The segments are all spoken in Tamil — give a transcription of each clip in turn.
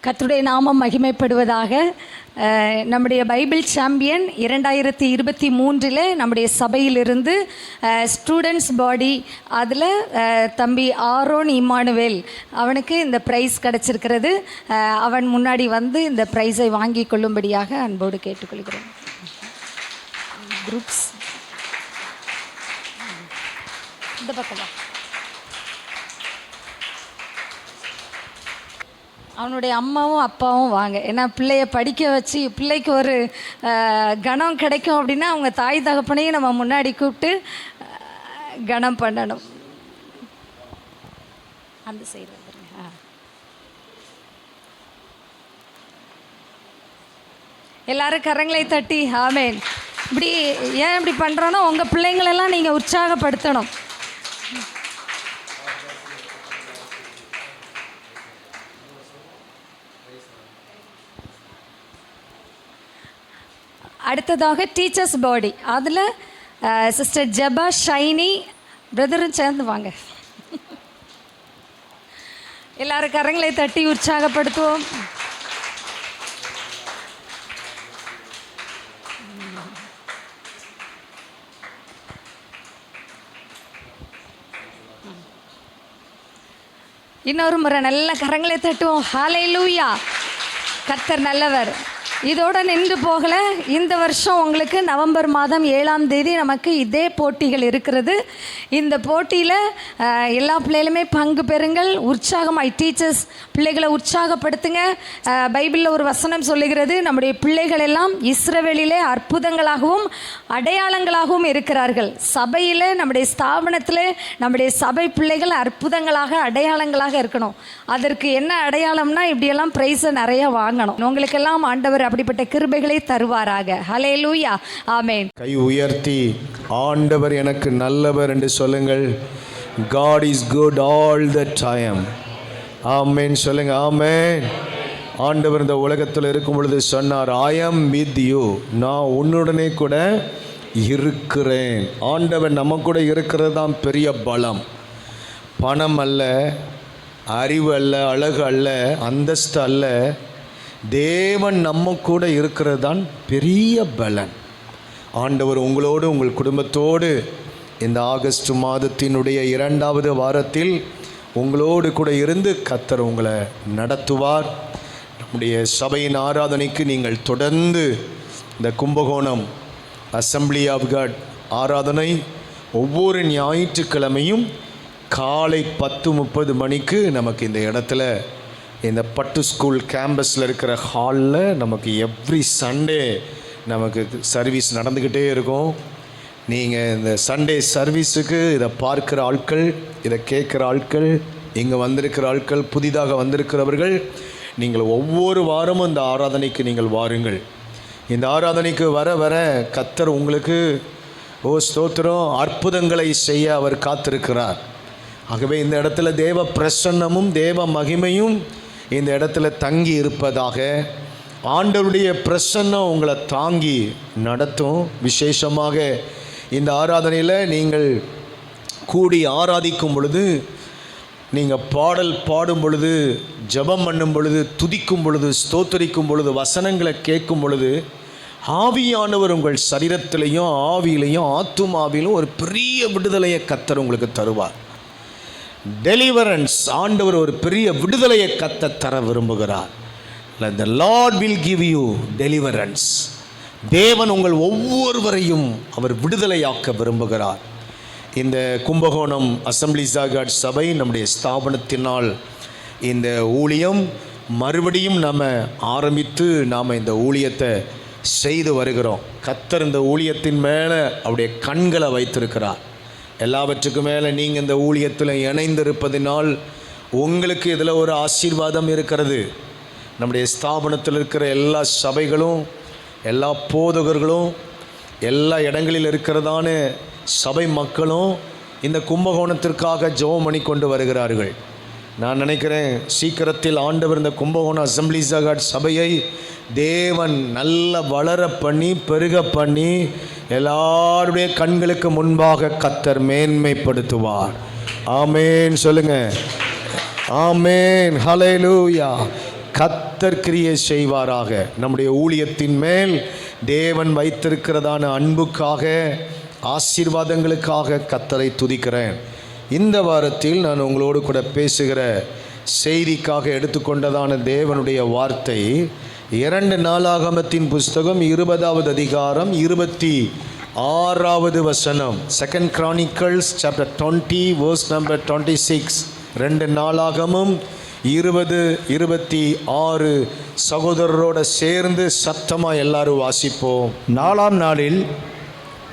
கர்த்தருடைய நாமம் மகிமைப்படுவதாக. நம்முடைய பைபிள் சாம்பியன் 2023 நம்முடைய சபையிலிருந்து ஸ்டூடெண்ட்ஸ் பாடி அதில் தம்பி ஆரோன் இம்மானுவேல் அவனுக்கு இந்த ப்ரைஸ் கிடச்சிருக்கிறது. அவன் முன்னாடி வந்து இந்த ப்ரைஸை வாங்கி கொள்ளும்படியாக அன்போடு கேட்டுக்கொள்கிறேன். குரூப்ஸ் இந்த பக்கம் அவனுடைய அம்மாவும் அப்பாவும் வாங்க. ஏன்னா பிள்ளைய படிக்க வச்சு பிள்ளைக்கு ஒரு கணம் கிடைக்கும் அப்படின்னா அவங்க தாய் தகப்பனையும் நம்ம முன்னாடி கூப்பிட்டு கணம் பண்ணணும். அந்த சைடு வந்துருங்க. எல்லாரும் கரங்களை தட்டி ஆமேன். இப்படி ஏன் இப்படி பண்ணுறோன்னா உங்கள் பிள்ளைங்களெல்லாம் நீங்கள் உற்சாகப்படுத்தணும். அடுத்ததாக டீச்சர்ஸ் பாடி அதில் சிஸ்டர் ஜபா ஷைனி பிரதரும் சேர்ந்து வாங்க. எல்லாரும் கரங்களை தட்டி உற்சாகப்படுத்துவோம். இன்னொரு முறை நல்ல கரங்களை தட்டுவோம். ஹல்லேலூயா. கர்த்தர் நல்லவர். இதோடு நின்று போகலை. இந்த வருஷம் உங்களுக்கு நவம்பர் மாதம் 7ஆம் தேதி நமக்கு இதே போட்டிகள் இருக்கிறது. இந்த போட்டியில் எல்லா பிள்ளைகளுமே பங்கு பெறுங்கள். உற்சாகமாய் டீச்சர்ஸ் பிள்ளைகளை உற்சாகப்படுத்துங்க. பைபிளில் ஒரு வசனம் சொல்லுகிறது, நம்முடைய பிள்ளைகள் எல்லாம் இஸ்ரவேலிலே அற்புதங்களாகவும் அடையாளங்களாகவும் இருக்கிறார்கள். சபையில் நம்முடைய ஸ்தாபனத்தில் நம்முடைய சபை பிள்ளைகள் அற்புதங்களாக அடையாளங்களாக இருக்கணும். அதற்கு என்ன அடையாளம்னா இப்படியெல்லாம் ப்ரைஸை நிறைய வாங்கணும். உங்களுக்கெல்லாம் ஆண்டவர் அப்படிப்பட்ட கிருபைகளை தருவாராக. ஹல்லேலூயா. ஆமென். கை உயர்த்தி ஆண்டவர் எனக்கு நல்லவர் என்று சொல்லுங்கள். God is good all the time. ஆமென் சொல்லுங்க. ஆமென். ஆண்டவர் இந்த உலகத்தில் இருக்கும் பொழுது சொன்னார், I am with you. நான் உன்னுடனே கூட இருக்கிறேன். ஆண்டவர் நம்ம கூட இருக்கிறது தான் பெரிய பலம். பணம் அல்ல, அறிவு அல்ல, அழகு அல்ல, அந்தஸ்து அல்ல. தேவன் நம்ம கூட இருக்கிறது தான் பெரிய பலன். ஆண்டவர் உங்களோடு உங்கள் குடும்பத்தோடு இந்த ஆகஸ்ட் மாதத்தினுடைய 2வது வாரத்தில் உங்களோடு கூட இருந்து கர்த்தர் உங்களை நடத்துவார். நம்முடைய சபையின் ஆராதனைக்கு நீங்கள் தொடர்ந்து இந்த கும்பகோணம் அசம்பிளி ஆஃப் காட் ஆராதனை ஒவ்வொரு ஞாயிற்றுக்கிழமையும் காலை 10:30 மணிக்கு நமக்கு இந்த இடத்துல இந்த பட்டு ஸ்கூல் கேம்பஸில் இருக்கிற ஹாலில் நமக்கு எவ்ரி சண்டே நமக்கு சர்வீஸ் நடந்துக்கிட்டே இருக்கும். நீங்கள் இந்த சண்டே சர்வீஸுக்கு இதை பார்க்குற ஆட்கள், இதை கேட்குற ஆட்கள், இங்கே வந்திருக்கிற ஆட்கள், புதிதாக வந்திருக்கிறவர்கள், நீங்கள் ஒவ்வொரு வாரமும் இந்த ஆராதனைக்கு நீங்கள் வாருங்கள். இந்த ஆராதனைக்கு வர வர கர்த்தர் உங்களுக்கு ஸ்தோத்திரம் அற்புதங்களை செய்ய அவர் காத்திருக்கிறார். ஆகவே இந்த இடத்துல தேவ பிரசன்னமும் தேவ மகிமையும் இந்த இடத்துல தங்கி இருப்பதாக. ஆண்டவருடைய பிரசன்னம் உங்களை தாங்கி நடத்தும். விசேஷமாக இந்த ஆராதனையில் நீங்கள் கூடி ஆராதிக்கும் பொழுது, நீங்கள் பாடல் பாடும் பொழுது, ஜெபம் பண்ணும் பொழுது, துதிக்கும் பொழுது, ஸ்தோத்தரிக்கும் பொழுது, வசனங்களை கேட்கும் பொழுது, ஆவியானவர் உங்கள் சரீரத்திலையும் ஆவியிலையும் ஆத்துமாவிலும் ஒரு பெரிய விடுதலையை கர்த்தர் உங்களுக்கு தருவார். டெலிவரன்ஸ், ஆண்டவர் ஒரு பெரிய விடுதலையை கர்த்தர் தர விரும்புகிறார். The Lord will give you deliverance. தேவன் உங்கள் ஒவ்வொருவரையும் அவர் விடுதலையாக்க விரும்புகிறார். இந்த கும்பகோணம் அசம்பிளிஸ் ஆஃப் காட் சபை நம்முடைய ஸ்தாபனத்தினால் இந்த ஊழியம் மறுபடியும் நம்ம ஆரம்பித்து நாம் இந்த ஊழியத்தை செய்து வருகிறோம். கர்த்தர் இந்த ஊழியத்தின் மேலே அவருடைய கண்களை வைத்திருக்கிறார். எல்லாவற்றுக்கும் மேலே நீங்கள் இந்த ஊழியத்தில் இணைந்திருப்பதினால் உங்களுக்கு இதில் ஒரு ஆசீர்வாதம் இருக்கிறது. நம்முடைய ஸ்தாபனத்தில் இருக்கிற எல்லா சபைகளும், எல்லா போதகர்களும், எல்லா இடங்களில் இருக்கிறதான சபை மக்களும் இந்த கும்பகோணத்திற்காக ஜெபம் பண்ணி கொண்டு வருகிறார்கள். நான் நினைக்கிறேன் சீக்கிரத்தில் ஆண்டவர் இந்த கும்பகோணம் அசம்பிளிஸ் ஆஃப் காட் சபையை தேவன் நல்ல வளர பண்ணி பெருக பண்ணி எல்லாருடைய கண்களுக்கு முன்பாக கர்த்தர் மேன்மைப்படுத்துவார். ஆமேன் சொல்லுங்க. ஆமேன். ஹல்லேலூயா. கர்த்தர் கிரியை செய்வாராக. நம்முடைய ஊழியத்தின் மேல் தேவன் வைத்திருக்கிறதான அன்புக்காக, ஆசீர்வாதங்களுக்காக கர்த்தரை துதிக்கிறேன். இந்த வாரத்தில் நான் உங்களோடு கூட பேசுகிற செய்திக்காக எடுத்துக்கொண்டதான தேவனுடைய வார்த்தை 2 நாளாகமத்தின் புஸ்தகம் 20வது அதிகாரம் 26வது வசனம். 2 Chronicles chapter 20 verse number 26. 2 நாளாகமும் 20-26 சகோதரரோட சேர்ந்து சத்தமா எல்லாரும் வாசிப்போம். 4ஆம் நாளில்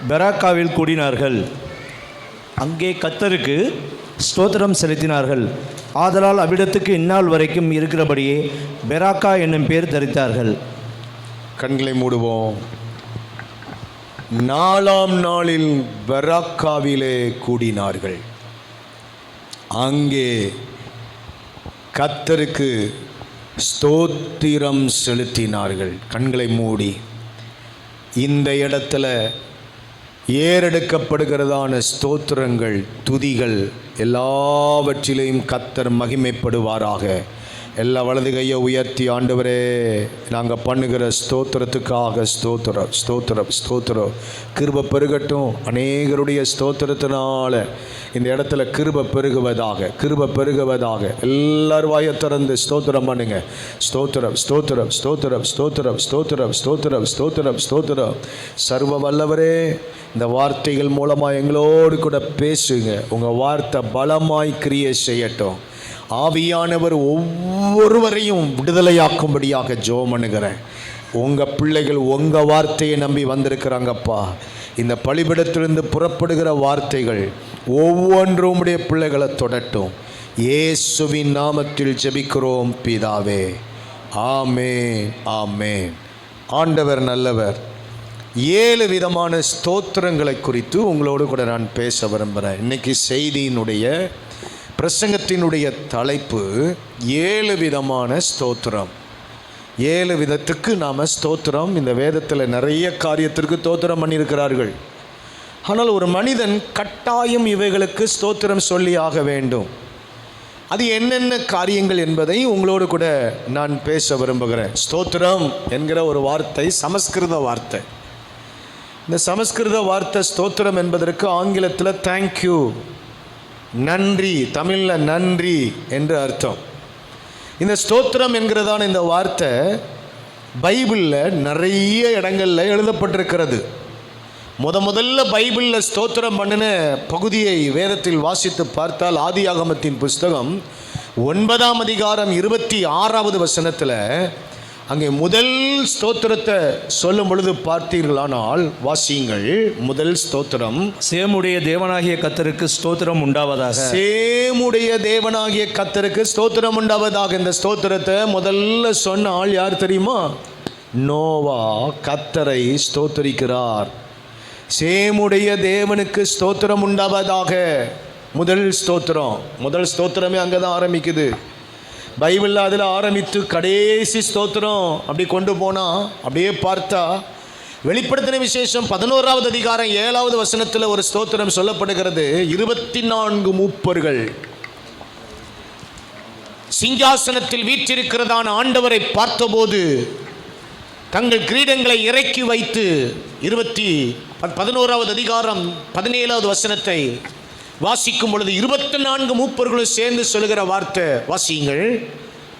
பெராக்காவில் கூடினார்கள். அங்கே கர்த்தருக்கு ஸ்தோத்திரம் செலுத்தினார்கள். ஆதலால் அவ்விடத்துக்கு இந்நாள் வரைக்கும் இருக்கிறபடியே பெராக்கா என்னும் பேர் தரித்தார்கள். கண்களை மூடுவோம். 4ஆம் நாளில் பெராக்காவிலே கூடினார்கள். அங்கே கர்த்தருக்கு ஸ்தோத்திரம் செலுத்தினார்கள். கண்களை மூடி இந்த இடத்துல ஏறெடுக்கப்படுகிறதான ஸ்தோத்திரங்கள், துதிகள் எல்லாவற்றிலையும் கர்த்தர் மகிமைப்படுவாராக. எல்லா வலது கையை உயர்த்தி, ஆண்டவரே நாங்கள் பண்ணுகிற ஸ்தோத்திரத்துக்காக ஸ்தோத்திரம் ஸ்தோத்திரம் ஸ்தோத்திரம். கிருபை பெருகட்டும். அநேகருடைய ஸ்தோத்திரத்தினால இந்த இடத்துல கிருபை பெருகுவதாக, கிருபை பெருகுவதாக. எல்லாரும் வாயை திறந்து ஸ்தோத்திரம் பண்ணுங்க. ஸ்தோத்திரம் ஸ்தோத்திரம் ஸ்தோத்திரம் ஸ்தோத்திரம் ஸ்தோத்திரம் ஸ்தோத்திரம் ஸ்தோத்திரம் ஸ்தோத்திரம். சர்வ வல்லவரே, இந்த வார்த்தைகள் மூலமாக எங்களோடு கூட பேசுங்க. உங்கள் வார்த்தை பலமாய் கிரியை செய்யட்டும். ஆவியானவர் ஒவ்வொருவரையும் விடுதலையாக்கும்படியாக ஜெபம் பண்ணுகிறேன். உங்கள் பிள்ளைகள் உங்கள் வார்த்தையை நம்பி வந்திருக்கிறாங்கப்பா. இந்த பலிபீடத்திலிருந்து புறப்படுகிற வார்த்தைகள் ஒவ்வொன்றும் உடைய பிள்ளைகளை தொடட்டும். இயேசுவின் நாமத்தில் ஜெபிக்கிறோம் பிதாவே, ஆமென் ஆமென். ஆண்டவர் நல்லவர். 7 விதமான ஸ்தோத்திரங்களை குறித்து உங்களோடு கூட நான் பேச விரும்புகிறேன். இன்னைக்கு செய்தியினுடைய பிரசங்கத்தினுடைய தலைப்பு 7 விதமான ஸ்தோத்திரம். 7 விதத்துக்கு நாம் ஸ்தோத்திரம். இந்த வேதத்தில் நிறைய காரியத்திற்கு ஸ்தோத்திரம் பண்ணியிருக்கிறார்கள். ஆனால் ஒரு மனிதன் கட்டாயம் இவைகளுக்கு ஸ்தோத்திரம் சொல்லி ஆக வேண்டும். அது என்னென்ன காரியங்கள் என்பதை உங்களோடு கூட நான் பேச விரும்புகிறேன். ஸ்தோத்திரம் என்கிற ஒரு வார்த்தை சமஸ்கிருத வார்த்தை. இந்த சமஸ்கிருத வார்த்தை ஸ்தோத்திரம் என்பதற்கு ஆங்கிலத்தில் தேங்க்யூ, நன்றி, தமிழில் நன்றி என்று அர்த்தம். இந்த ஸ்தோத்திரம் என்கிறதான இந்த வார்த்தை பைபிளில் நிறைய இடங்களில் எழுதப்பட்டிருக்கிறது. முதல்ல பைபிளில் ஸ்தோத்திரம் பண்ணின பகுதியை வேதத்தில் வாசித்து பார்த்தால் ஆதியாகமத்தின் புஸ்தகம் 9ஆம் அதிகாரம் 26வது வசனத்தில் அங்கே முதல் ஸ்தோத்திரத்தை சொல்லும் பொழுது பார்த்தீர்களானால் வாசியுங்கள். முதல் ஸ்தோத்திரம், சேமுடைய தேவனாகிய கர்த்தருக்கு ஸ்தோத்திரம் உண்டாவதாக. சேமுடைய தேவனாகிய கர்த்தருக்கு ஸ்தோத்திரம் உண்டாவதாக. இந்த ஸ்தோத்திரத்தை முதல்ல சொன்ன ஆள் யார் தெரியுமா? நோவா கர்த்தரை ஸ்தோத்தரிக்கிறார். சேமுடைய தேவனுக்கு ஸ்தோத்திரம் உண்டாவதாக. முதல் ஸ்தோத்திரம், முதல் ஸ்தோத்திரமே அங்கே தான் ஆரம்பிக்குது. பைபிளில் அதில் ஆரம்பித்து கடைசி ஸ்தோத்திரம் அப்படி கொண்டு போனால் அப்படியே பார்த்தா வெளிப்படுத்தின விசேஷம் 11வது அதிகாரம் 7வது வசனத்தில் ஒரு ஸ்தோத்திரம் சொல்லப்படுகிறது. 24 மூப்பர்கள் சிங்காசனத்தில் வீற்றிருக்கிறதான ஆண்டவரை பார்த்தபோது தங்கள் கிரீடங்களை இறக்கி வைத்து 11வது அதிகாரம் 17வது வசனத்தை வாசிக்கும் பொழுது 24 மூப்பர்களும் சேர்ந்து சொல்லுகிற வார்த்தை வாசியுங்கள்.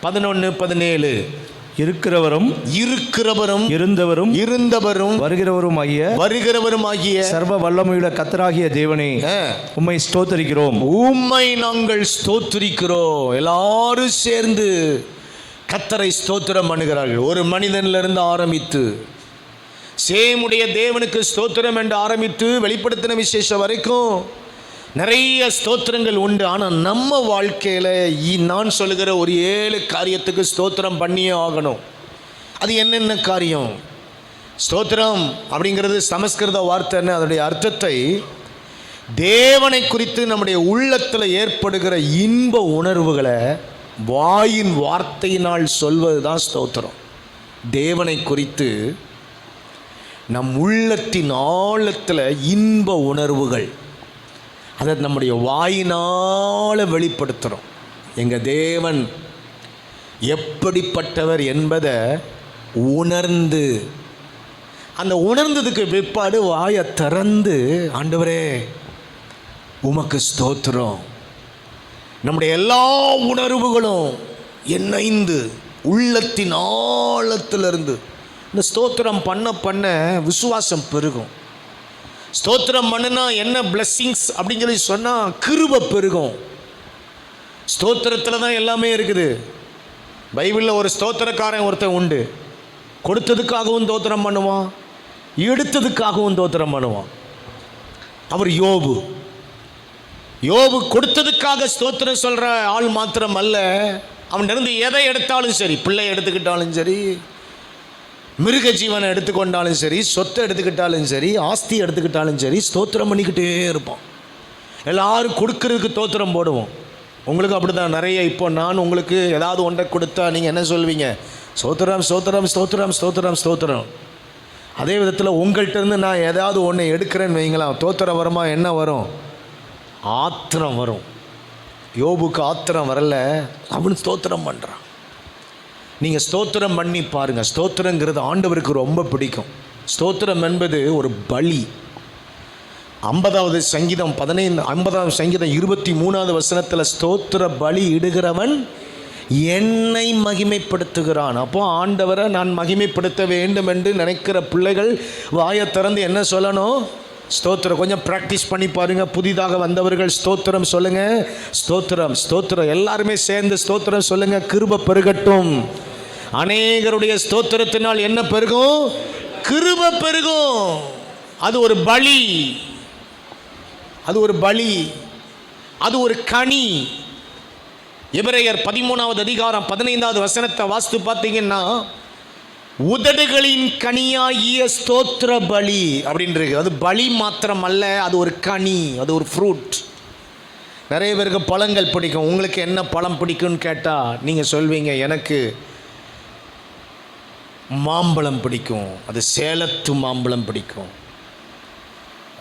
11-17. இருக்கிறவரும் இருந்தவரும் வருகிறவருமாகிய சர்வ வல்லமையுள்ள கர்த்தராகிய தேவனே, உம்மை ஸ்தோத்தரிக்கிறோம். உம்மை நாங்கள் ஸ்தோத்திரிக்கிறோம். எல்லாரும் சேர்ந்து கர்த்தரை ஸ்தோத்திரம் பண்ணுகிறார்கள். ஒரு மனிதனிலிருந்து ஆரம்பித்து சேமுடைய தேவனுக்கு ஸ்தோத்திரம் என்று ஆரம்பித்து வெளிப்படுத்தின விசேஷம் வரைக்கும் நிறைய ஸ்தோத்திரங்கள் உண்டு. ஆனால் நம்ம வாழ்க்கையில் நான் சொல்லுகிற ஒரு 7 காரியத்துக்கு ஸ்தோத்திரம் பண்ணியே ஆகணும். அது என்னென்ன காரியம்? ஸ்தோத்திரம் அப்படிங்கிறது சமஸ்கிருத வார்த்தைன்னு அதனுடைய அர்த்தத்தை தேவனை குறித்து நம்முடைய உள்ளத்தில் ஏற்படுகிற இன்ப உணர்வுகளை வாயின் வார்த்தையினால் சொல்வது தான் ஸ்தோத்திரம். தேவனை குறித்து நம் உள்ளத்தின் ஆழத்தில் இன்ப உணர்வுகள் அதை நம்முடைய வாயினால் வெளிப்படுத்துகிறோம். எங்கள் தேவன் எப்படிப்பட்டவர் என்பதை உணர்ந்து, அந்த உணர்ந்ததுக்கு பிற்பாடு வாயை திறந்து, ஆண்டவரே உமக்கு ஸ்தோத்திரம், நம்முடைய எல்லா உணர்வுகளும் இணைந்து உள்ளத்தின் ஆழத்திலிருந்து இந்த ஸ்தோத்திரம் பண்ண பண்ண விசுவாசம் பெருகும். ஸ்தோத்திரம் பண்ணுனா என்ன பிளெஸ்ஸிங்ஸ் அப்படின்னு சொல்லி சொன்னால் கிருபை பெருகும். ஸ்தோத்திரத்தில் தான் எல்லாமே இருக்குது. பைபிளில் ஒரு ஸ்தோத்திரக்காரன் ஒருத்தன் உண்டு. கொடுத்ததுக்காகவும் ஸ்தோத்திரம் பண்ணுவான், எடுத்ததுக்காகவும் ஸ்தோத்திரம் பண்ணுவான். அவர் யோபு. யோபு கொடுத்ததுக்காக ஸ்தோத்திரம் சொல்கிற ஆள் மாத்திரம் அல்ல, அவன் இருந்து எதை எடுத்தாலும் சரி, பிள்ளை எடுத்துக்கிட்டாலும் சரி, மிருக ஜீவனை எடுத்துக்கொண்டாலும் சரி, சொத்தை எடுத்துக்கிட்டாலும் சரி, ஆஸ்தி எடுத்துக்கிட்டாலும் சரி, ஸ்தோத்திரம் பண்ணிக்கிட்டே இருப்பான். எல்லாரும் கொடுக்கறதுக்கு ஸ்தோத்திரம் போடுவோம். உங்களுக்கு அப்படி தான் நிறைய. இப்போ நான் உங்களுக்கு ஏதாவது ஒன்றை கொடுத்தா நீங்கள் என்ன சொல்வீங்க? ஸ்தோத்திரம் ஸ்தோத்திரம் ஸ்தோத்திரம் ஸ்தோத்திரம் ஸ்தோத்திரம். அதே விதத்தில் உங்கள்கிட்ட இருந்து நான் ஏதாவது ஒன்று எடுக்கிறேன்னு வைங்களாம், ஸ்தோத்திரம் வருமா? என்ன வரும்? ஆத்திரம் வரும். யோபுக்கு ஆத்திரம் வரல, அவன் ஸ்தோத்திரம் பண்ணுறான். நீங்கள் ஸ்தோத்திரம் பண்ணி பாருங்கள். ஸ்தோத்திரங்கிறது ஆண்டவருக்கு ரொம்ப பிடிக்கும். ஸ்தோத்திரம் என்பது ஒரு பலி. 50வது சங்கீதம் 23வது வசனத்தில் ஸ்தோத்திர பலி இடுகிறவன் என்னை மகிமைப்படுத்துகிறான். அப்போ ஆண்டவரை நான் மகிமைப்படுத்த வேண்டும் என்று நினைக்கிற பிள்ளைகள் வாயை திறந்து என்ன சொல்லணும்? ஸ்தோத்திரம். கொஞ்சம் ப்ராக்டிஸ் பண்ணி பாருங்கள். புதிதாக வந்தவர்கள் ஸ்தோத்திரம் சொல்லுங்கள். ஸ்தோத்திரம் ஸ்தோத்திரம். எல்லாருமே சேர்ந்து ஸ்தோத்திரம் சொல்லுங்கள். கிருபை பெருகட்டும். அநேகருடைய ஸ்தோத்திரத்தினால் என்ன பெருகும்? கிருபை பெருகும். அது ஒரு பலி, அது ஒரு பலி, அது ஒரு கனி. எபிரேயர் 13வது அதிகாரம் 15வது வசனத்தை வாசித்து பார்த்தீங்கன்னா, உதடுகளின் கனியாகிய ஸ்தோத்திர பலி அப்படின்றது. அது பலி மாத்திரம் அல்ல, அது ஒரு கனி, அது ஒரு ஃப்ரூட். நிறைய பேருக்கு பழங்கள் பிடிக்கும். உங்களுக்கு என்ன பழம் பிடிக்கும்னு கேட்டால் நீங்கள் சொல்வீங்க, எனக்கு மாம்பழம் பிடிக்கும், அது சேலத்து மாம்பழம் பிடிக்கும்,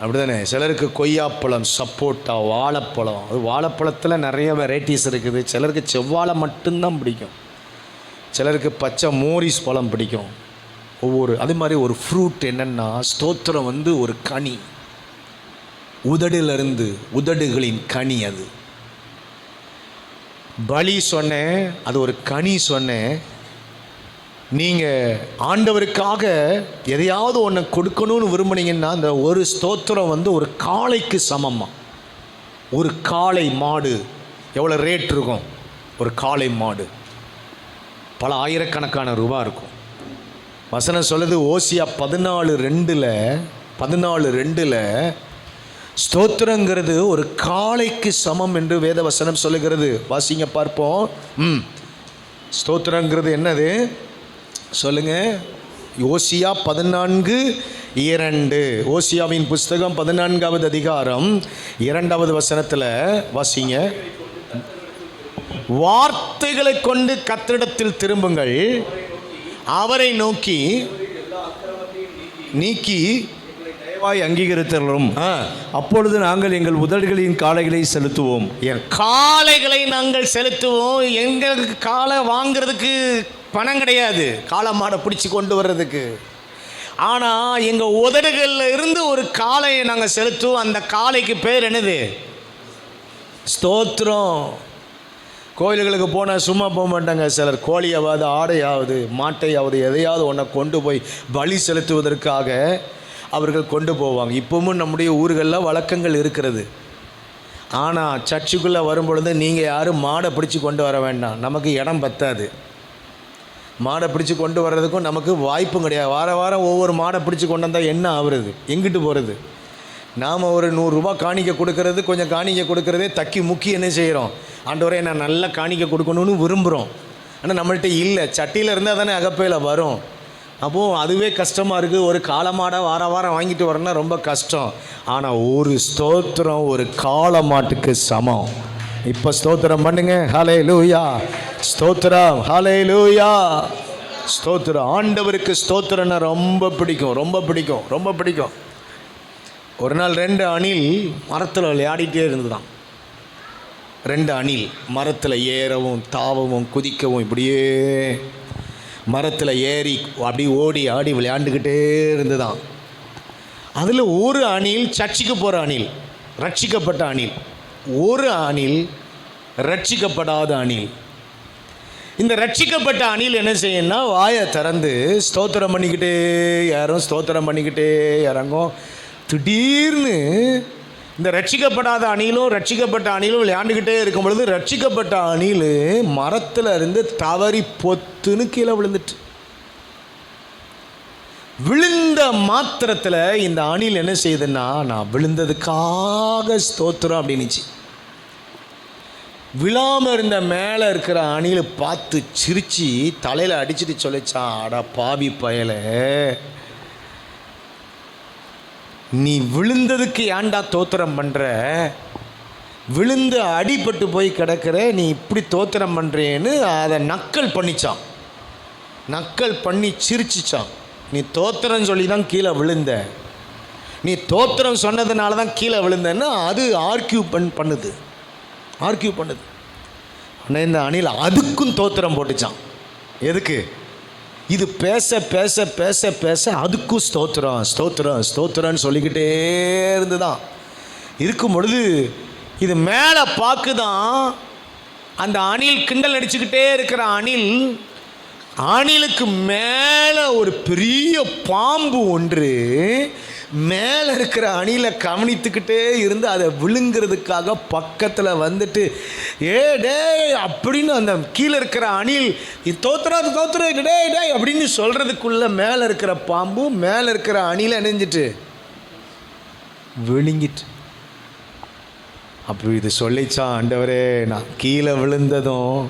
அப்படிதானே? சிலருக்கு கொய்யாப்பழம், சப்போட்டா, வாழைப்பழம். அது வாழைப்பழத்தில் நிறைய வெரைட்டிஸ் இருக்குது. சிலருக்கு செவ்வாழை மட்டும்தான் பிடிக்கும், சிலருக்கு பச்சை மோரிஸ் பழம் பிடிக்கும். அதே மாதிரி ஒரு ஃப்ரூட் என்னென்னா, ஸ்தோத்திரம் ஒரு கனி. உதடிலிருந்து, உதடுகளின் கனி. அது பலி சொன்னேன், அது ஒரு கனி சொன்னேன். நீங்கள் ஆண்டவருக்காக எதையாவது ஒன்று கொடுக்கணும்னு விரும்புனீங்கன்னா, அந்த ஒரு ஸ்தோத்திரம் ஒரு காளைக்கு சமமாக. ஒரு காளை மாடு எவ்வளோ ரேட் இருக்கும்? ஒரு காளை மாடு பல ஆயிரக்கணக்கான ரூபா இருக்கும். வசனம் சொல்லுது, ஓசியா 14:2 ஸ்தோத்திரங்கிறது ஒரு காளைக்கு சமம் என்று வேத வசனம் சொல்லுகிறது. வாசிங்க பார்ப்போம். ஸ்தோத்திரங்கிறது என்னது சொல்லுங்க. ஓசியா 14:2. ஓசியாவின் புஸ்தகம் 14வது அதிகாரம் 2வது வசனத்தில் வாசிங்க. வார்த்தைகளை கொண்டு கர்த்தரிடத்தில் திரும்புங்கள், அவரை நோக்கி நீக்கி தயவாய் அங்கீகரித்தரும், அப்பொழுது நாங்கள் எங்கள் உதடுகளின் காளைகளை செலுத்துவோம். என் காளைகளை நாங்கள் செலுத்துவோம். எங்களுக்கு காளை வாங்கிறதுக்கு பணம் கிடையாது, காளை மாடை பிடிச்சி கொண்டு வர்றதுக்கு. ஆனால் எங்கள் உதடுகளில் இருந்து ஒரு காளையை நாங்கள் செலுத்துவோம். அந்த காளைக்கு பேர் என்னது? ஸ்தோத்திரம். கோயில்களுக்கு போனால் சும்மா போக மாட்டாங்க. சிலர் கோழியாவது, ஆடையாவது, மாட்டையாவது, எதையாவது ஒன்றை கொண்டு போய் பலி செலுத்துவதற்காக அவர்கள் கொண்டு போவாங்க. இப்பவும் நம்முடைய ஊர்களில் வழக்கங்கள் இருக்கிறது. ஆனால் சர்ச்சுக்குள்ளே வரும்பொழுது நீங்கள் யாரும் மாடை பிடிச்சி கொண்டு வர வேண்டாம், நமக்கு இடம் பத்தாது. மாடை பிடிச்சி கொண்டு வர்றதுக்கும் நமக்கு வாய்ப்பும் கிடையாது. வாரம் ஒவ்வொரு மாடை பிடிச்சி கொண்டு வந்தால் என்ன ஆகுறது? எங்கிட்டு போகிறது? நாம் ஒரு 100 ரூபா காணிக்க கொடுக்கறது, கொஞ்சம் காணிக்க கொடுக்கறதே தக்கி முக்கி என்ன செய்கிறோம்? ஆண்டவரே நான் நல்ல காணிக்க கொடுக்கணும்னு விரும்புகிறோம். ஆனால் நம்மள்கிட்ட இல்லை. சட்டியில் இருந்தால் தானே அகப்பையில் வரும். அப்போது அதுவே கஷ்டமாக இருக்குது. ஒரு காளை வாரம் வாங்கிட்டு வரணும்னா ரொம்ப கஷ்டம். ஆனால் ஒரு ஸ்தோத்திரம் ஒரு காளை மாட்டுக்கு சமம். இப்போ ஸ்தோத்திரம் பண்ணுங்க. ஹல்லேலூயா. ஸ்தோத்திரம். ஹல்லேலூயா. ஸ்தோத்திரம். ஆண்டவருக்கு ஸ்தோத்திரம்னா ரொம்ப பிடிக்கும், ரொம்ப பிடிக்கும், ரொம்ப பிடிக்கும். ஒரு நாள் 2 அணில் மரத்தில் விளையாடிட்டே இருந்துதான். 2 அணில் மரத்தில் ஏறவும் தாவவும் குதிக்கவும் இப்படியே மரத்தில் ஏறி அப்படி ஓடி ஆடி விளையாண்டுக்கிட்டே இருந்துதான். அதில் ஒரு அணில் சர்ச்சுக்கு போகிற அணில், ரட்சிக்கப்பட்ட அணில். ஒரு அணில் ரட்சிக்கப்படாத அணில். இந்த ரட்சிக்கப்பட்ட அணில் என்ன செய்யணும்னா வாயை திறந்து ஸ்தோத்திரம் பண்ணிக்கிட்டே யாரும் ஸ்தோத்திரம் பண்ணிக்கிட்டே இறங்கும். திடீர்னு இந்த ரட்சிக்கப்படாத அணிலும் ரட்சிக்கப்பட்ட அணிலும் விளையாண்டுக்கிட்டே இருக்கும் பொழுது ரட்சிக்கப்பட்ட அணில் மரத்தில் இருந்து தவறி பொத்துன்னு கீழே விழுந்துட்டு, விழுந்த மாத்திரத்தில் இந்த அணில் என்ன செய்யுதுன்னா நான் விழுந்ததுக்காக ஸ்தோத்திரம் அப்படின்னுச்சு. விழாமல் இருந்த மேலே இருக்கிற அணில் பார்த்து சிரித்து தலையில் அடிச்சுட்டு சொல்லிச்சான், அடா பாவி பயலை, நீ விழுந்ததுக்கு ஏன்டா தோத்திரம் பண்ணுற, விழுந்து அடிபட்டு போய் கிடக்கிற, நீ இப்படி தோத்திரம் பண்ணுறேன்னு அதை நக்கல் பண்ணிச்சான். நக்கல் பண்ணி சிரிச்சிச்சான். நீ தோத்திரம் சொல்லி தான் கீழே விழுந்த, நீ தோத்திரம் சொன்னதுனால தான் கீழே விழுந்தன்னு அது ஆர்கியூ பண்ணுது. ஆனால் இந்த அணில் அதுக்கும் தோத்திரம் போட்டுச்சான். எதுக்கு? இது பேச பேச பேச பேச அதுக்கும் ஸ்தோத்திரம் ஸ்தோத்திரம் ஸ்தோத்திரம்னு சொல்லிக்கிட்டே இருந்துதான் இருக்கும் பொழுது இது மேலே பார்க்குதான் அந்த அணில் கிண்டல் அடிச்சுக்கிட்டே இருக்கிற அணிலுக்கு மேலே ஒரு பெரிய பாம்பு ஒன்று மேலே இருக்கிற அணிலை கவனித்துக்கிட்டே இருந்து அதை விழுங்கிறதுக்காக பக்கத்தில் வந்துட்டு ஏ டே அப்படின்னு அந்த கீழே இருக்கிற அணில் இது தோத்துறா டே டே அப்படின்னு சொல்கிறதுக்குள்ளே மேலே இருக்கிற பாம்பு மேலே இருக்கிற அணிலை அணிஞ்சிட்டு விழுங்கிட்டு. அப்போ இது சொல்லிச்சான், ஆண்டவரே நான் கீழே விழுந்ததும்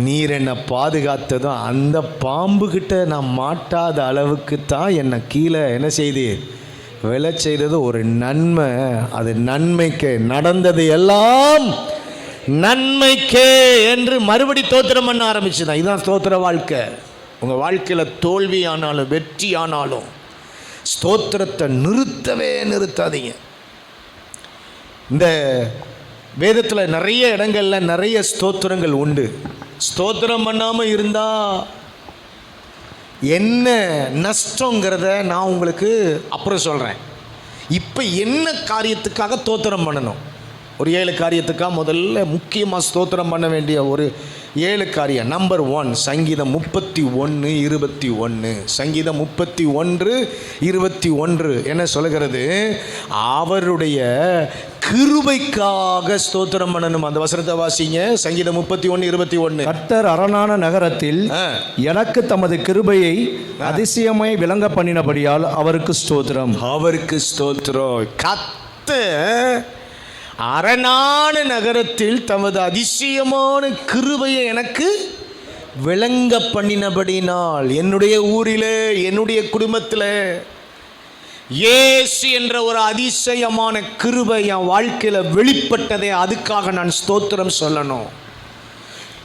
நீர் என்னை பாதுகாத்ததும் அந்த பாம்புக்கிட்ட நான் மாட்டாத அளவுக்கு தான் என்னை கீழே என்ன செய்து விழ செய்தது ஒரு நன்மை. அது நன்மைக்கு நடந்தது, எல்லாம் நன்மைக்கே என்று மறுபடி தோத்திரம் பண்ண ஆரம்பிச்சுதான். இதுதான் ஸ்தோத்திர வாழ்க்கை. உங்கள் வாழ்க்கையில் தோல்வி ஆனாலும் வெற்றி ஆனாலும் ஸ்தோத்திரத்தை நிறுத்தாதீங்க. இந்த வேதத்தில் நிறைய இடங்களில் நிறைய ஸ்தோத்திரங்கள் உண்டு. ஸ்தோத்திரம் பண்ணாமல் இருந்தால் என்ன நஷ்டங்கிறத நான் உங்களுக்கு அப்புறம் சொல்கிறேன். இப்போ என்ன காரியத்துக்காக ஸ்தோத்திரம் பண்ணணும்? ஒரு 7 காரியத்துக்காக முதல்ல முக்கியமாக ஸ்தோத்திரம் பண்ண வேண்டிய ஒரு 7 காரியம். நம்பர் 1 சங்கீதம் 31:21. சங்கீதம் 31:21 என்ன சொல்லுகிறது? அவருடைய கிருபைக்காக ஸ்தோத்திரம் பண்ணணும். அந்த வசனத்தை வாசிங்க. சங்கீதம் 31:21. கர்த்தர் அரணான நகரத்தில் எனக்கு தமது கிருபையை அதிசயமாய் விளங்க பண்ணினபடியால் அவருக்கு ஸ்தோத்திரம். அவருக்கு ஸ்தோத்திரம். கர்த்தர் அரணான நகரத்தில் தமது அதிசயமான கிருபையை எனக்கு விளங்க பண்ணினபடினால், என்னுடைய ஊரிலே என்னுடைய குடும்பத்தில் இயேசு என்ற ஒரு அதிசயமான கிருபை என் வாழ்க்கையில் வெளிப்பட்டதே, அதுக்காக நான் ஸ்தோத்திரம் சொல்லணும்.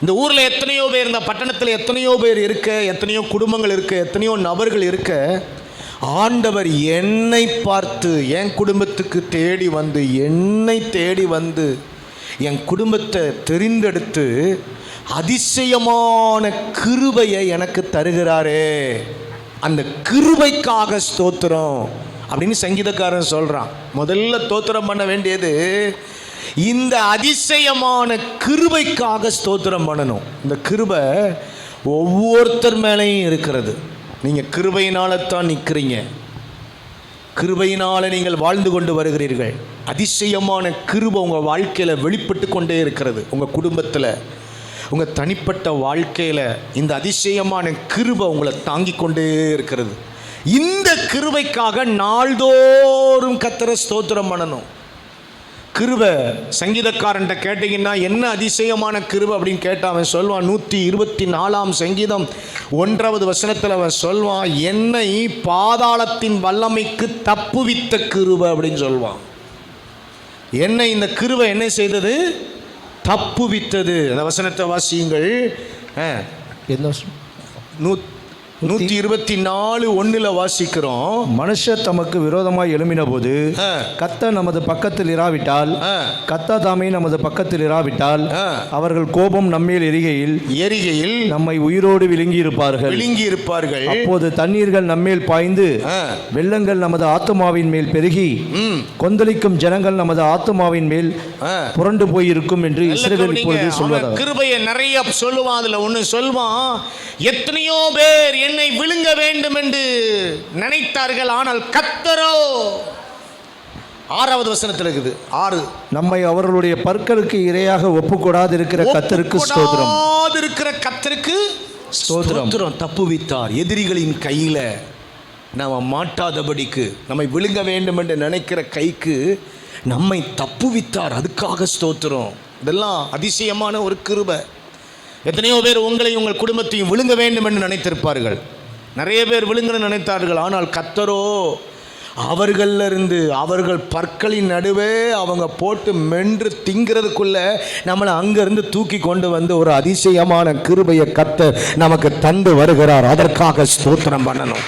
இந்த ஊரில் எத்தனையோ பேர், இந்த பட்டணத்தில் எத்தனையோ பேர் இருக்க, எத்தனையோ குடும்பங்கள் இருக்க, எத்தனையோ நபர்கள் இருக்க, ஆண்டவர் என்னை பார்த்து என் குடும்பத்துக்கு என்னை தேடி வந்து என் குடும்பத்தை தெரிந்தெடுத்து அதிசயமான கிருபையை எனக்கு தருகிறாரே, அந்த கிருபைக்காக ஸ்தோத்திரம் அப்படின்னு சங்கீதக்காரன் சொல்கிறான். முதல்ல ஸ்தோத்திரம் பண்ண வேண்டியது இந்த அதிசயமான கிருபைக்காக ஸ்தோத்திரம் பண்ணணும். இந்த கிருபை ஒவ்வொருத்தர் மேலேயும் இருக்கிறது. நீங்கள் கிருபையினால தான் நிற்கிறீங்க, கிருபையினால் நீங்கள் வாழ்ந்து கொண்டு வருகிறீர்கள். அதிசயமான கிருபை உங்கள் வாழ்க்கையில் வெளிப்பட்டு கொண்டே இருக்கிறது. உங்கள் குடும்பத்தில், உங்கள் தனிப்பட்ட வாழ்க்கையில் இந்த அதிசயமான கிருபை உங்களை தாங்கி கொண்டே இருக்கிறது. இந்த கிருபைக்காக நாள்தோறும் கர்த்தரை ஸ்தோத்திரம் பண்ணணும். கிருபை சங்கீதக்காரன்ட்ட கேட்டிங்கன்னா என்ன அதிசயமான கிருபை அப்படின்னு கேட்டால் அவன் சொல்வான். 124 சங்கீதம் 1வது வசனத்தில் அவன் சொல்வான், என்னை பாதாளத்தின் வல்லமைக்கு தப்புவித்த கிருபை அப்படின்னு சொல்வான். என்னை இந்த கிருபை என்ன செய்தது? தப்புவித்தது. அந்த வசனத்தை வாசியுங்கள். 124:1 வாசிக்கிறோம். மனுஷர் தமக்கு விரோதமாய் எழும்பின போது கர்த்தர் நமது பக்கத்தில் இராவிட்டால், கர்த்தர் தாமே நமது பக்கத்தில் இராவிட்டால், அவர்கள் கோபம் நம்மேல் எரிகையில் நம்மை உயிரோடு விழுங்கி இருப்பார்கள். அப்போது தண்ணீர்கள் நம்மேல் பாய்ந்து வெள்ளங்கள் நமது ஆத்துமாவின் மேல் பெருகி கொந்தளிக்கும் ஜனங்கள் நமது ஆத்துமாவின் மேல் புரண்டு போயிருக்கும் என்று இஸ்ரவேல் இப்பொழுது சொல்வதாக. கிருபையை நிறைய சொல்லுவான். அதுல ஒண்ணு சொல்வான், எத்தனையோ பேர் என்னை விழுங்க வேண்டும் என்று நினைத்தார்கள், ஆனால் கர்த்தரோ 6வது வசனத்தில் இருக்குது. 6 நம்மை அவர்களுடைய பற்களுக்கு இரையாக ஒப்புக்கூடாது இருக்கிற கர்த்தருக்கு ஸ்தோத்திரம். கர்த்தருக்கு ஸ்தோத்திரம். தப்புவித்தார். எதிரிகளின் கையில நாம மாட்டாதபடிக்கு, நம்மை விழுங்க வேண்டும் என்று நினைக்கிற கைக்கு நம்மை தப்புவித்தார். அதுக்காக ஸ்தோத்திரம். இதெல்லாம் அதிசயமான ஒரு கிருபை. எத்தனையோ பேர் உங்களையும் உங்கள் குடும்பத்தையும் விழுங்க வேண்டும் என்று நினைத்திருப்பார்கள். நிறைய பேர் விழுங்கன்னு நினைத்தார்கள். ஆனால் கர்த்தரோ அவர்களிலிருந்து, அவர்கள் பற்களின் நடுவே அவங்க போட்டு மென்று திங்கிறதுக்குள்ள நம்மளை அங்கிருந்து தூக்கி கொண்டு வந்து ஒரு அதிசயமான கிருபையை கர்த்தர் நமக்கு தந்து வருகிறார். அதற்காக ஸ்தோத்திரம் பண்ணணும்.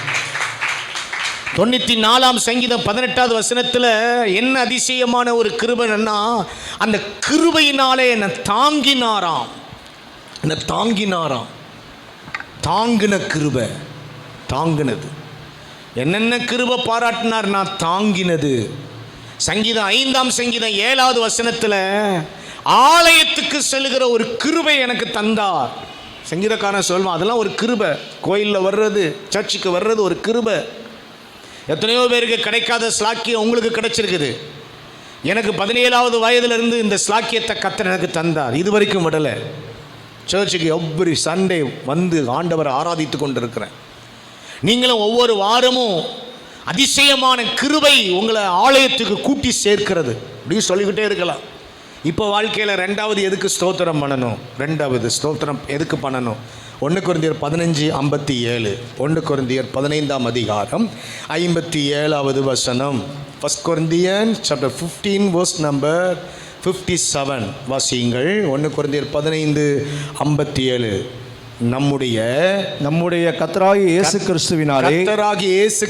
94ஆம் சங்கீதம் 18வது வசனத்தில் என்ன அதிசயமான ஒரு கிருபைன்னா, அந்த கிருபையினாலே என்னை தாங்கினாராம். தாங்கின கிருபை, தாங்கினது. என்னென்ன கிருபை பாராட்டினார்? நான் தாங்கினது. சங்கீதம் 5ஆம் சங்கீதம் 7வது வசனத்தில் ஆலயத்துக்கு செல்லுகிற ஒரு கிருபை எனக்கு தந்தார். சங்கீதக்காரன் சொல்வான், அதெல்லாம் ஒரு கிருபை. கோயிலில் வர்றது, சர்ச்சுக்கு வர்றது ஒரு கிருபை. எத்தனையோ பேருக்கு கிடைக்காத ஸ்லாக்கியம் உங்களுக்கு கிடைச்சிருக்குது. எனக்கு 17வது வயதிலிருந்து இந்த ஸ்லாக்கியத்தை கர்த்தர் எனக்கு தந்தார். இது வரைக்கும் விடலை. சர்ச்சுக்கு எவ்ரி சண்டே வந்து ஆண்டவரை ஆராதித்து கொண்டிருக்கிறேன். நீங்களும் ஒவ்வொரு வாரமும் அதிசயமான கிருபை உங்களை ஆலயத்துக்கு கூட்டி சேர்க்கிறது. அப்படின்னு சொல்லிக்கிட்டே இருக்கலாம். இப்போ வாழ்க்கையில் 2வது எதுக்கு ஸ்தோத்திரம் பண்ணணும்? 2வது ஸ்தோத்திரம் எதுக்கு பண்ணணும்? 1 கொரிந்தியர் 15:57. 1 கொரிந்தியர் 15ஆம் அதிகாரம் 57வது வசனம். 1 Corinthians chapter 15 verse number 57 வாசியுங்கள். 1 கொரிந்தியர் 15:57. நம்முடைய கர்த்தராகிய இயேசு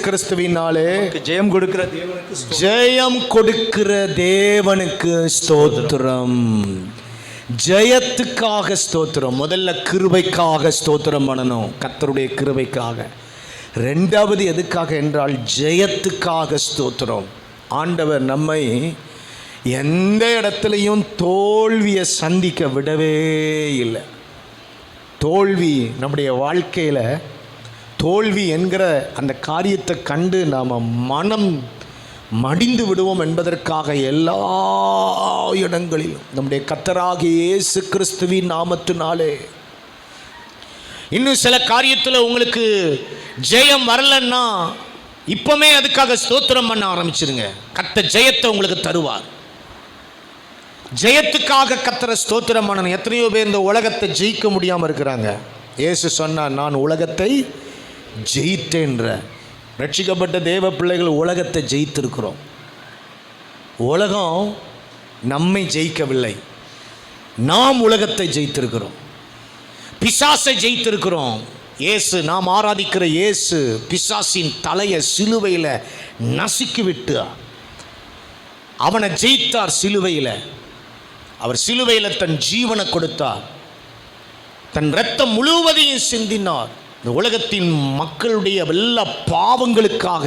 கிறிஸ்துவினாலே ஜெயம் கொடுக்கிற தேவனுக்கு ஸ்தோத்திரம். ஜெயத்துக்காக ஸ்தோத்திரம். முதல்ல கிருபைக்காக ஸ்தோத்திரம் பண்ணணும், கர்த்தருடைய கிருபைக்காக. 2வது எதுக்காக என்றால் ஜெயத்துக்காக ஸ்தோத்திரம். ஆண்டவர் நம்மை எந்த இடத்துலையும் தோல்வியை சந்திக்க விடவே இல்லை. தோல்வி நம்முடைய வாழ்க்கையில், தோல்வி என்கிற அந்த காரியத்தை கண்டு நாம் மனம் மடிந்து விடுவோம் என்பதற்காக எல்லா இடங்களிலும் நம்முடைய கர்த்தராகிய இயேசு கிறிஸ்துவின் நாமத்தினாலே. இன்னும் சில காரியத்தில் உங்களுக்கு ஜெயம் வரலன்னா இப்பமே அதுக்காக ஸ்தோத்திரம் பண்ண ஆரம்பிச்சிருங்க. கர்த்தர் ஜெயத்தை உங்களுக்கு தருவார். ஜெயத்துக்காக கர்த்தரை ஸ்தோத்திரம் பண்ணணும். எத்தனையோ பேர் இந்த உலகத்தை ஜெயிக்க முடியாமல் இருக்கிறாங்க. இயேசு சொன்னார், நான் உலகத்தை ஜெயித்தேன்ற. ரட்சிக்கப்பட்ட தேவ பிள்ளைகள் உலகத்தை ஜெயித்திருக்கிறோம். உலகம் நம்மை ஜெயிக்கவில்லை, நாம் உலகத்தை ஜெயித்திருக்கிறோம். பிசாசை ஜெயித்திருக்கிறோம். இயேசு, நாம் ஆராதிக்கிற இயேசு பிசாசின் தலையை சிலுவையில் நசுக்கி விட்டு அவனை ஜெயித்தார். சிலுவையில் அவர் சிலுவையில் தன் ஜீவனை கொடுத்தார். தன் இரத்தம் முழுவதையும் சிந்தினார். இந்த உலகத்தின் மக்களுடைய எல்லா பாவங்களுக்காக,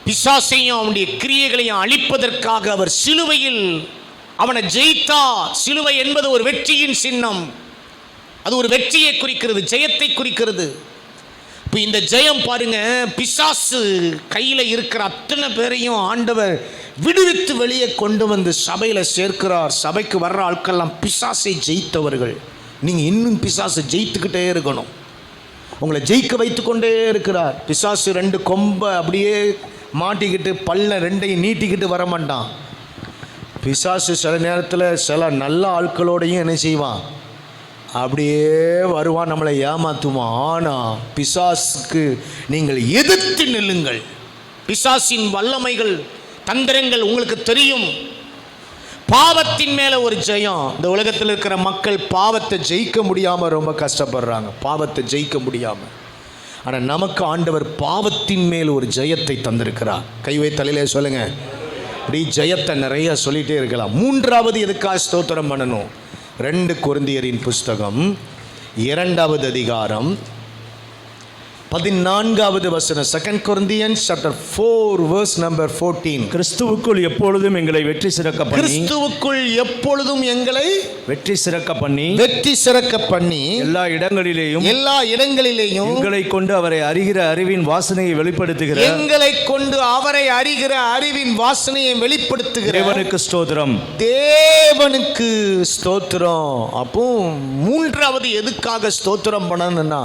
பிசாசையும் அவனுடைய கிரியைகளையும் அழிப்பதற்காக அவர் சிலுவையில் அவனை ஜெயித்தார். சிலுவை என்பது ஒரு வெற்றியின் சின்னம். அது ஒரு வெற்றியை குறிக்கிறது, ஜெயத்தை குறிக்கிறது. இப்போ இந்த ஜெயம் பாருங்க, பிசாசு கையில் இருக்கிற அத்தனை பேரையும் ஆண்டவர் விடுவித்து வெளியே கொண்டு வந்து சபையில் சேர்க்கிறார். சபைக்கு வர்ற ஆட்கள்லாம் பிசாசை ஜெயித்தவர்கள். நீங்கள் இன்னும் பிசாசை ஜெயித்துக்கிட்டே இருக்கணும். உங்களை ஜெயிக்க வைத்து கொண்டே இருக்கிறார். பிசாசு 2 கொம்பை அப்படியே மாட்டிக்கிட்டு பல்ல 2ஐயும் நீட்டிக்கிட்டு வர மாட்டான். பிசாசு சில நேரத்தில் சில நல்ல ஆட்களோடையும் என்ன செய்வான், அப்படியே வருவான், நம்மளை ஏமாற்றுவான். ஆனால் பிசாசுக்கு நீங்கள் எதிர்த்து நில்லுங்கள். பிசாசின் வல்லமைகள், தந்திரங்கள் உங்களுக்கு தெரியும். பாவத்தின் மேலே ஒரு ஜெயம். இந்த உலகத்தில் இருக்கிற மக்கள் பாவத்தை ஜெயிக்க முடியாமல் ரொம்ப கஷ்டப்படுறாங்க. பாவத்தை ஜெயிக்க முடியாமல். ஆனால் நமக்கு ஆண்டவர் பாவத்தின் மேல் ஒரு ஜெயத்தை தந்திருக்கிறார். கைவை தலையிலே சொல்லுங்க. இப்படி ஜெயத்தை நிறைய சொல்லிகிட்டே இருக்கலாம். மூன்றாவது எதுக்காக ஸ்தோத்திரம் பண்ணணும்? 2 கொரிந்தியரின் புஸ்தகம் 2வது அதிகாரம் 14வது வசனம். 2 Corinthians chapter 4 verse number 14. கிறிஸ்துவுக்குள் எப்பொழுதும் எங்களை வெற்றி சிறக்க பண்ணி, கிறிஸ்துவுக்குள் எப்பொழுதும் எங்களை வெற்றி சிறக்க பண்ணி, வெற்றி சிறக்க பண்ணி, எல்லா இடங்களிலேயும் எங்களை கொண்டு அவரை அறிகிற அறிவின் வாசனையை வெளிப்படுத்துகிற, எங்களை கொண்டு அவரை அறிகிற அறிவின் வாசனையை வெளிப்படுத்துகிற தேவனுக்கு ஸ்தோத்திரம். தேவனுக்கு ஸ்தோத்திரம். அப்போ மூன்றாவது எதுக்காக ஸ்தோத்திரம் பண்ணணும்னா,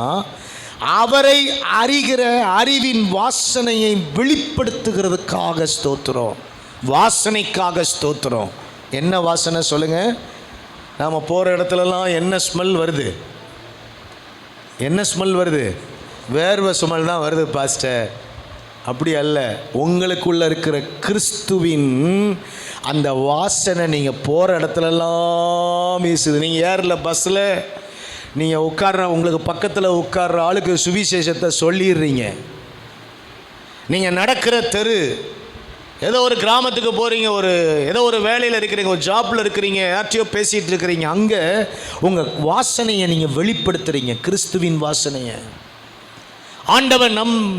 அவரை அறிகிற அறிவின் வாசனையை வெளிப்படுத்துகிறதுக்காக ஸ்தோத்திரம். வாசனைக்காக ஸ்தோத்திரம். என்ன வாசனை சொல்லுங்க? நாம் போகிற இடத்துலலாம் என்ன ஸ்மெல் வருது? என்ன ஸ்மெல் வருது? வேர்வை ஸ்மெல் தான் வருது பாஸ்டர். அப்படி அல்ல. உங்களுக்குள்ள இருக்கிற கிறிஸ்துவின் அந்த வாசனை நீங்கள் போகிற இடத்துலலாம் வீசுது. நீங்கள் ஏரில் பஸ்ஸில் நீங்கள் உட்கார்ற, உங்களுக்கு பக்கத்தில் உட்கார்ற ஆளுக்கு சுவிசேஷத்தை சொல்லிடுறீங்க. நீங்கள் நடக்கிற தெரு, ஏதோ ஒரு கிராமத்துக்கு போகிறீங்க, ஏதோ ஒரு வேலையில் இருக்கிறீங்க, ஒரு ஜாப்பில் இருக்கிறீங்க, யார்ட்டையோ பேசிகிட்டு இருக்கிறீங்க, அங்கே உங்கள் வாசனையை நீங்கள் வெளிப்படுத்துகிறீங்க, கிறிஸ்துவின் வாசனையை. ஆண்டவர்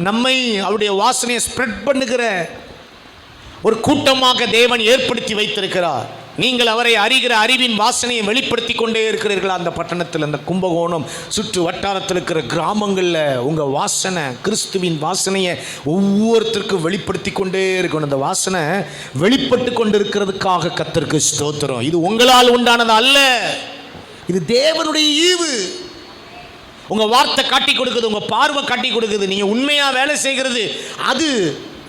நம்மை அவருடைய வாசனையை ஸ்ப்ரெட் பண்ணுகிற ஒரு கூட்டமாக தேவன் ஏற்படுத்தி வைத்திருக்கிறார். நீங்கள் அவரை அறிகிற அறிவின் வாசனையை வெளிப்படுத்தி கொண்டே இருக்கிறீர்கள். அந்த பட்டணத்தில், அந்த கும்பகோணம் சுற்று வட்டாரத்தில் இருக்கிற கிராமங்களில் உங்கள் வாசனை, கிறிஸ்துவின் வாசனையை ஒவ்வொருத்தருக்கும் வெளிப்படுத்தி கொண்டே இருக்கணும். அந்த வாசனை வெளிப்பட்டு கொண்டு இருக்கிறதுக்காக கர்த்தருக்கு ஸ்தோத்திரம். இது உங்களால் உண்டானது அல்ல, இது தேவனுடைய ஈவு. உங்கள் வார்த்தை காட்டி கொடுக்குது, உங்கள் பார்வை காட்டி கொடுக்குது, நீங்கள் உண்மையாக வேலை செய்கிறது, அது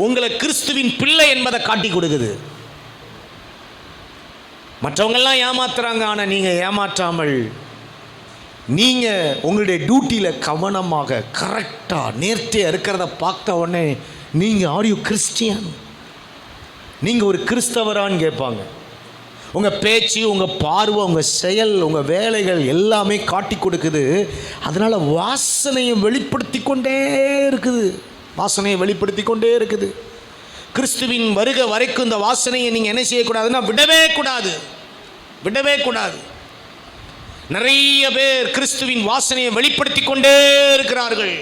உங்களை கிறிஸ்துவின் பிள்ளை என்பதை காட்டி கொடுக்குது. மற்றவங்கெல்லாம் ஏமாத்துறாங்க, ஆனால் நீங்கள் ஏமாற்றாமல், நீங்கள் உங்களுடைய டியூட்டியில் கவனமாக கரெக்டாக நேர்த்தியாக இருக்கிறத பார்த்த உடனே நீங்கள் ஆர் யூ கிறிஸ்டியன், நீங்கள் ஒரு கிறிஸ்தவரான்னு கேட்பாங்க. உங்கள் பேச்சு, உங்கள் பார்வை, உங்கள் செயல், உங்கள் வேலைகள் எல்லாமே காட்டி கொடுக்குது. அதனால் வாசனையை வெளிப்படுத்தி கொண்டே இருக்குது. வாசனையை வெளிப்படுத்தி கொண்டே இருக்குது. கிறிஸ்துவின் வருகை வரைக்கும் இந்த வாசனையை நீங்கள் என்ன செய்யக்கூடாதுன்னா விடவே கூடாது. நிறைய பேர் கிறிஸ்துவின் வாசனையை வெளிப்படுத்தி கொண்டே இருக்கிறார்கள்.